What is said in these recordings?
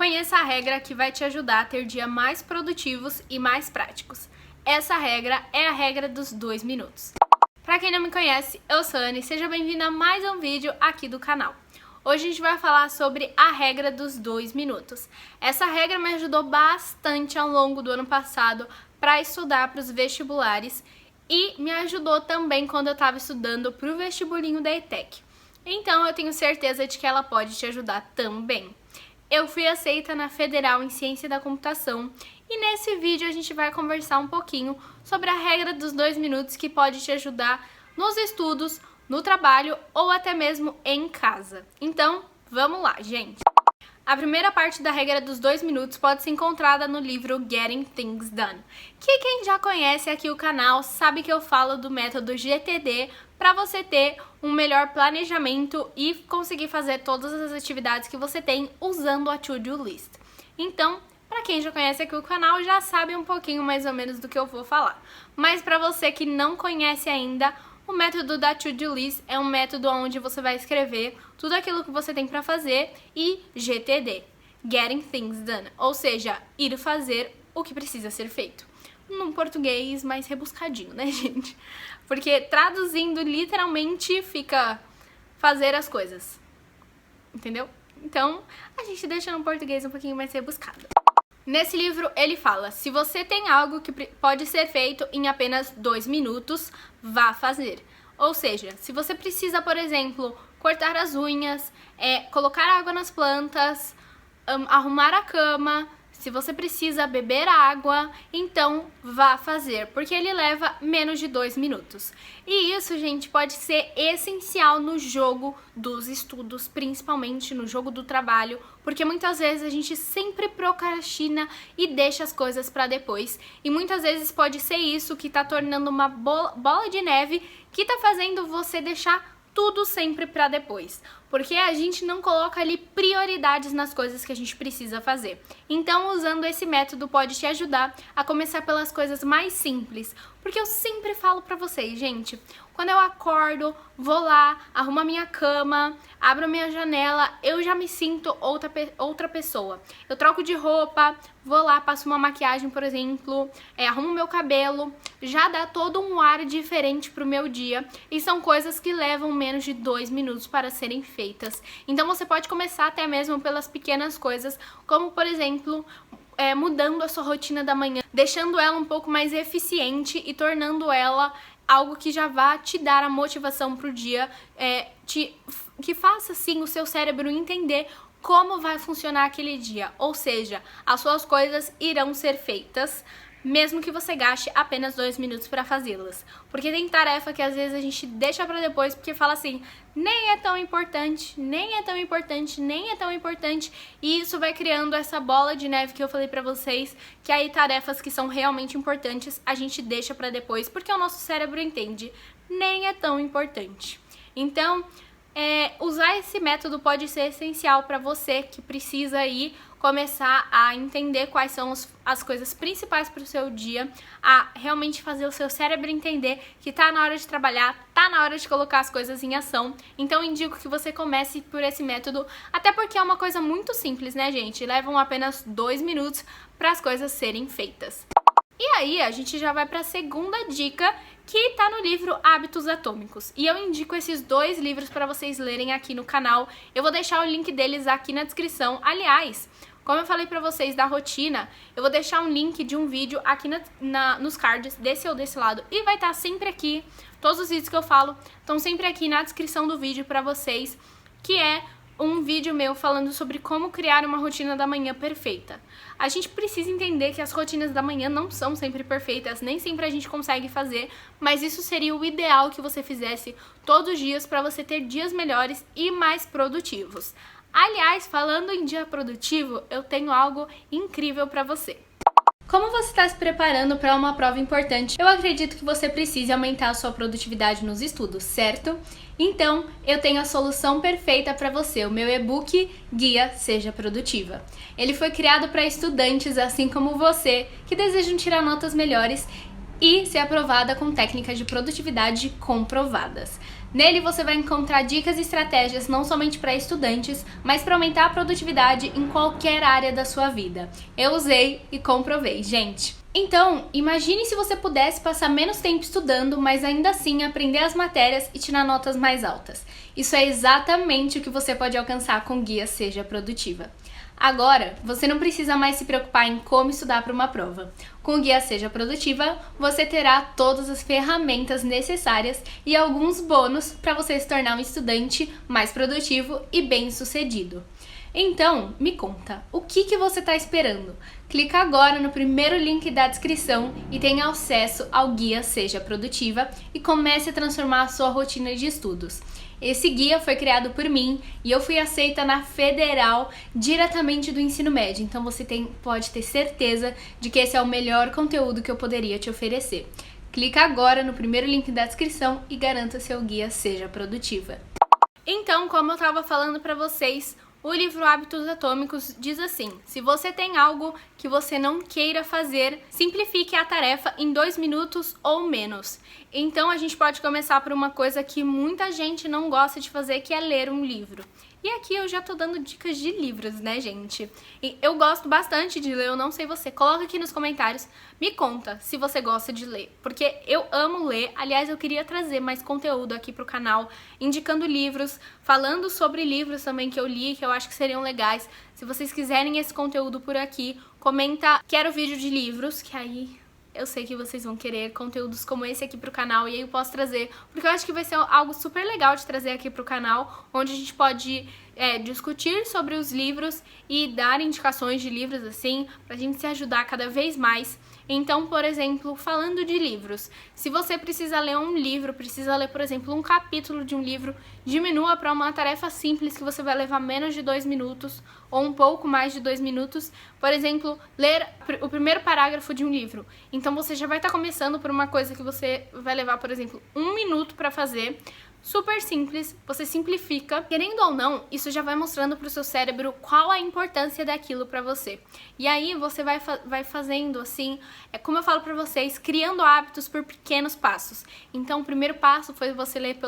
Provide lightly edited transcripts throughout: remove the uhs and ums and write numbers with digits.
Conheça a regra que vai te ajudar a ter dias mais produtivos e mais práticos. Essa regra é a regra dos 2 minutos. Para quem não me conhece, eu sou a Anne e seja bem-vinda a mais um vídeo aqui do canal. Hoje a gente vai falar sobre a regra dos 2 minutos. Essa regra me ajudou bastante ao longo do ano passado para estudar para os vestibulares e me ajudou também quando eu estava estudando para o vestibulinho da ETEC. Então eu tenho certeza de que ela pode te ajudar também. Eu fui aceita na Federal em Ciência da Computação e nesse vídeo a gente vai conversar um pouquinho sobre a regra dos 2 minutos que pode te ajudar nos estudos, no trabalho ou até mesmo em casa. Então, vamos lá, gente! A primeira parte da regra dos 2 minutos pode ser encontrada no livro Getting Things Done, que quem já conhece aqui o canal sabe que eu falo do método GTD para você ter um melhor planejamento e conseguir fazer todas as atividades que você tem usando a To-Do List. Então, para quem já conhece aqui o canal, já sabe um pouquinho mais ou menos do que eu vou falar. Mas para você que não conhece ainda, o método da To-Do List é um método onde você vai escrever tudo aquilo que você tem para fazer e GTD, Getting Things Done, ou seja, ir fazer o que precisa ser feito. Num português mais rebuscadinho, né, gente? Porque traduzindo literalmente fica fazer as coisas, entendeu? Então, a gente deixa no português um pouquinho mais rebuscado. Nesse livro ele fala, se você tem algo que pode ser feito em apenas 2 minutos, vá fazer. Ou seja, se você precisa, por exemplo, cortar as unhas, colocar água nas plantas, arrumar a cama, se você precisa beber água, então vá fazer, porque ele leva menos de 2 minutos. E isso, gente, pode ser essencial no jogo dos estudos, principalmente no jogo do trabalho, porque muitas vezes a gente sempre procrastina e deixa as coisas para depois. E muitas vezes pode ser isso que tá tornando uma bola de neve que tá fazendo você deixar tudo sempre para depois, porque a gente não coloca ali prioridades nas coisas que a gente precisa fazer. Então, usando esse método pode te ajudar a começar pelas coisas mais simples, porque eu sempre falo para vocês, gente, quando eu acordo, vou lá, arrumo a minha cama, abro a minha janela, eu já me sinto outra pessoa. Eu troco de roupa, vou lá, passo uma maquiagem, por exemplo, arrumo meu cabelo, já dá todo um ar diferente pro meu dia e são coisas que levam menos de 2 minutos para serem feitas. Então você pode começar até mesmo pelas pequenas coisas, como por exemplo, mudando a sua rotina da manhã, deixando ela um pouco mais eficiente e tornando ela algo que já vá te dar a motivação pro dia, que faça sim o seu cérebro entender como vai funcionar aquele dia, ou seja, as suas coisas irão ser feitas, mesmo que você gaste apenas 2 minutos para fazê-las. Porque tem tarefa que às vezes a gente deixa para depois porque fala assim, nem é tão importante, nem é tão importante, nem é tão importante, e isso vai criando essa bola de neve que eu falei para vocês, que aí tarefas que são realmente importantes a gente deixa para depois, porque o nosso cérebro entende, nem é tão importante. Então, usar esse método pode ser essencial para você que precisa aí começar a entender quais são as coisas principais para o seu dia, a realmente fazer o seu cérebro entender que tá na hora de trabalhar, tá na hora de colocar as coisas em ação. Então indico que você comece por esse método, até porque é uma coisa muito simples, né, gente? Levam apenas 2 minutos para as coisas serem feitas. E aí, a gente já vai para a segunda dica, que tá no livro Hábitos Atômicos. E eu indico esses 2 livros para vocês lerem aqui no canal. Eu vou deixar o link deles aqui na descrição. Aliás, como eu falei pra vocês da rotina, eu vou deixar um link de um vídeo aqui nos cards, desse ou desse lado. E vai estar sempre aqui, todos os vídeos que eu falo estão sempre aqui na descrição do vídeo pra vocês, que é um vídeo meu falando sobre como criar uma rotina da manhã perfeita. A gente precisa entender que as rotinas da manhã não são sempre perfeitas, nem sempre a gente consegue fazer, mas isso seria o ideal que você fizesse todos os dias para você ter dias melhores e mais produtivos. Aliás, falando em dia produtivo, eu tenho algo incrível para você. Como você está se preparando para uma prova importante, eu acredito que você precise aumentar a sua produtividade nos estudos, certo? Então, eu tenho a solução perfeita para você, o meu e-book Guia Seja Produtiva. Ele foi criado para estudantes, assim como você, que desejam tirar notas melhores e ser aprovada com técnicas de produtividade comprovadas. Nele você vai encontrar dicas e estratégias não somente para estudantes, mas para aumentar a produtividade em qualquer área da sua vida. Eu usei e comprovei, gente. Então, imagine se você pudesse passar menos tempo estudando, mas ainda assim aprender as matérias e tirar notas mais altas. Isso é exatamente o que você pode alcançar com o Guia Seja Produtiva. Agora, você não precisa mais se preocupar em como estudar para uma prova. Com o Guia Seja Produtiva, você terá todas as ferramentas necessárias e alguns bônus para você se tornar um estudante mais produtivo e bem-sucedido. Então, me conta, o que você está esperando? Clica agora no primeiro link da descrição e tenha acesso ao Guia Seja Produtiva e comece a transformar a sua rotina de estudos. Esse guia foi criado por mim e eu fui aceita na Federal diretamente do ensino médio, então você pode ter certeza de que esse é o melhor conteúdo que eu poderia te oferecer. Clica agora no primeiro link da descrição e garanta seu Guia Seja Produtiva. Então, como eu estava falando para vocês, o livro Hábitos Atômicos diz assim: se você tem algo que você não queira fazer, simplifique a tarefa em 2 minutos ou menos. Então a gente pode começar por uma coisa que muita gente não gosta de fazer, que é ler um livro. E aqui eu já tô dando dicas de livros, né, gente? E eu gosto bastante de ler, eu não sei você. Coloca aqui nos comentários, me conta se você gosta de ler, porque eu amo ler. Aliás, eu queria trazer mais conteúdo aqui pro canal, indicando livros, falando sobre livros também que eu li, que eu acho que seriam legais. Se vocês quiserem esse conteúdo por aqui, comenta "quero vídeo de livros", que aí eu sei que vocês vão querer conteúdos como esse aqui pro canal e aí eu posso trazer, porque eu acho que vai ser algo super legal de trazer aqui pro canal, onde a gente pode discutir sobre os livros e dar indicações de livros assim, pra gente se ajudar cada vez mais. Então, por exemplo, falando de livros, se você precisa ler um livro, precisa ler, por exemplo, um capítulo de um livro, diminua para uma tarefa simples que você vai levar menos de 2 minutos ou um pouco mais de 2 minutos. Por exemplo, ler o primeiro parágrafo de um livro. Então você já vai estar começando por uma coisa que você vai levar, por exemplo, 1 minuto para fazer. Super simples, você simplifica. Querendo ou não, isso já vai mostrando pro seu cérebro qual a importância daquilo pra você. E aí você vai fazendo assim, como eu falo pra vocês, criando hábitos por pequenos passos. Então o primeiro passo foi você ler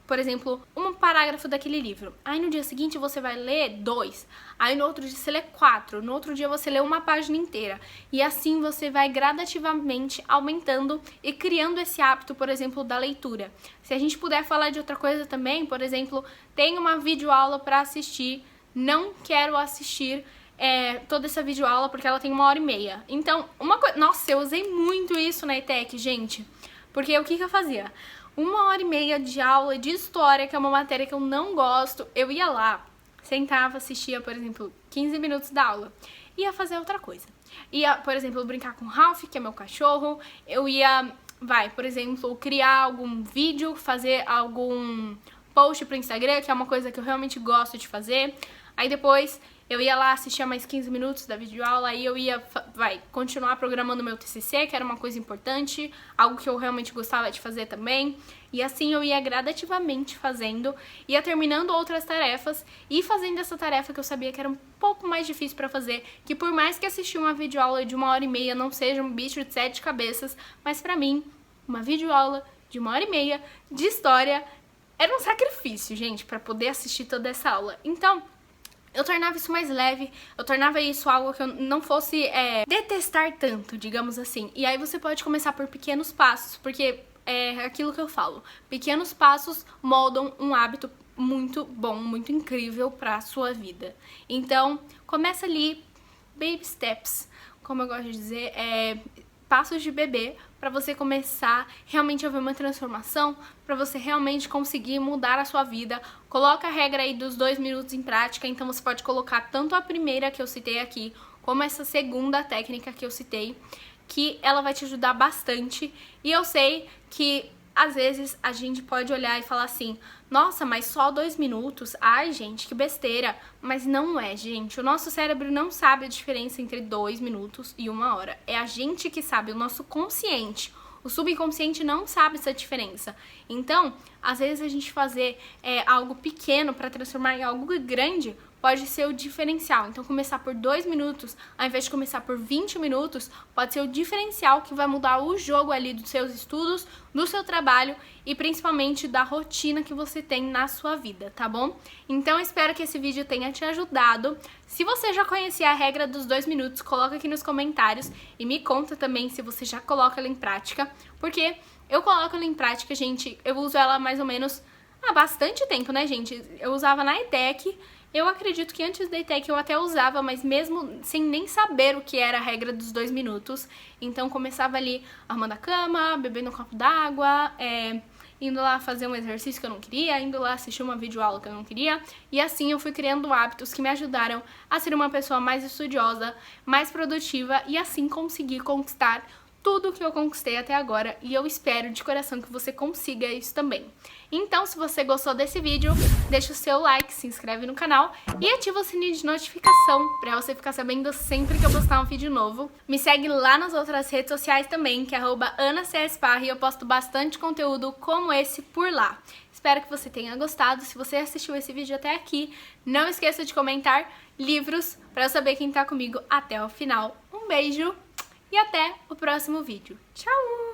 por exemplo, um parágrafo daquele livro. Aí no dia seguinte você vai ler 2. Aí no outro dia você lê 4. No outro dia você lê uma página inteira. E assim você vai gradativamente aumentando e criando esse hábito, por exemplo, da leitura. Se a gente puder falar de outra coisa também, por exemplo, tem uma videoaula para assistir, não quero assistir toda essa videoaula porque ela tem 1h30. Então, nossa, eu usei muito isso na ETEC, gente. Porque o que eu fazia? 1h30 de aula de história, que é uma matéria que eu não gosto, eu ia lá, sentava, assistia, por exemplo, 15 minutos da aula, ia fazer outra coisa. Ia, por exemplo, brincar com o Ralph, que é meu cachorro, eu ia, por exemplo, criar algum vídeo, fazer algum post pro Instagram, que é uma coisa que eu realmente gosto de fazer. Aí depois eu ia lá assistir mais 15 minutos da videoaula, aí eu ia, continuar programando meu TCC, que era uma coisa importante, algo que eu realmente gostava de fazer também. E assim eu ia gradativamente fazendo, ia terminando outras tarefas e fazendo essa tarefa que eu sabia que era um pouco mais difícil pra fazer, que por mais que assistir uma videoaula de 1h30 não seja um bicho de 7 cabeças, mas pra mim, uma videoaula de 1h30 de história era um sacrifício, gente, pra poder assistir toda essa aula. Então, eu tornava isso mais leve, eu tornava isso algo que eu não fosse detestar tanto, digamos assim. E aí você pode começar por pequenos passos, porque é aquilo que eu falo. Pequenos passos moldam um hábito muito bom, muito incrível pra sua vida. Então, começa ali, baby steps, como eu gosto de dizer, passos de bebê, para você começar realmente a ver uma transformação, para você realmente conseguir mudar a sua vida. Coloca a regra aí dos 2 minutos em prática, então você pode colocar tanto a primeira que eu citei aqui, como essa segunda técnica que eu citei, que ela vai te ajudar bastante. E eu sei que às vezes a gente pode olhar e falar assim: nossa, mas só 2 minutos? Ai, gente, que besteira. Mas não é, gente. O nosso cérebro não sabe a diferença entre 2 minutos e 1 hora. É a gente que sabe, o nosso consciente. O subconsciente não sabe essa diferença. Então, às vezes a gente fazer algo pequeno para transformar em algo grande pode ser o diferencial. Então, começar por 2 minutos, ao invés de começar por 20 minutos, pode ser o diferencial que vai mudar o jogo ali dos seus estudos, do seu trabalho e principalmente da rotina que você tem na sua vida, tá bom? Então, espero que esse vídeo tenha te ajudado. Se você já conhecia a regra dos 2 minutos, coloca aqui nos comentários e me conta também se você já coloca ela em prática, porque eu coloco ela em prática, gente, eu uso ela mais ou menos há bastante tempo, né, gente? Eu usava na ETEC, eu acredito que antes da ETEC eu até usava, mas mesmo sem nem saber o que era a regra dos 2 minutos. Então começava ali arrumando a cama, bebendo um copo d'água, indo lá fazer um exercício que eu não queria, indo lá assistir uma videoaula que eu não queria. E assim eu fui criando hábitos que me ajudaram a ser uma pessoa mais estudiosa, mais produtiva e assim conseguir conquistar tudo que eu conquistei até agora, e eu espero de coração que você consiga isso também. Então, se você gostou desse vídeo, deixa o seu like, se inscreve no canal e ativa o sininho de notificação pra você ficar sabendo sempre que eu postar um vídeo novo. Me segue lá nas outras redes sociais também, que é @AnaCSParra, e eu posto bastante conteúdo como esse por lá. Espero que você tenha gostado. Se você assistiu esse vídeo até aqui, não esqueça de comentar livros pra eu saber quem tá comigo até o final. Um beijo! E até o próximo vídeo. Tchau!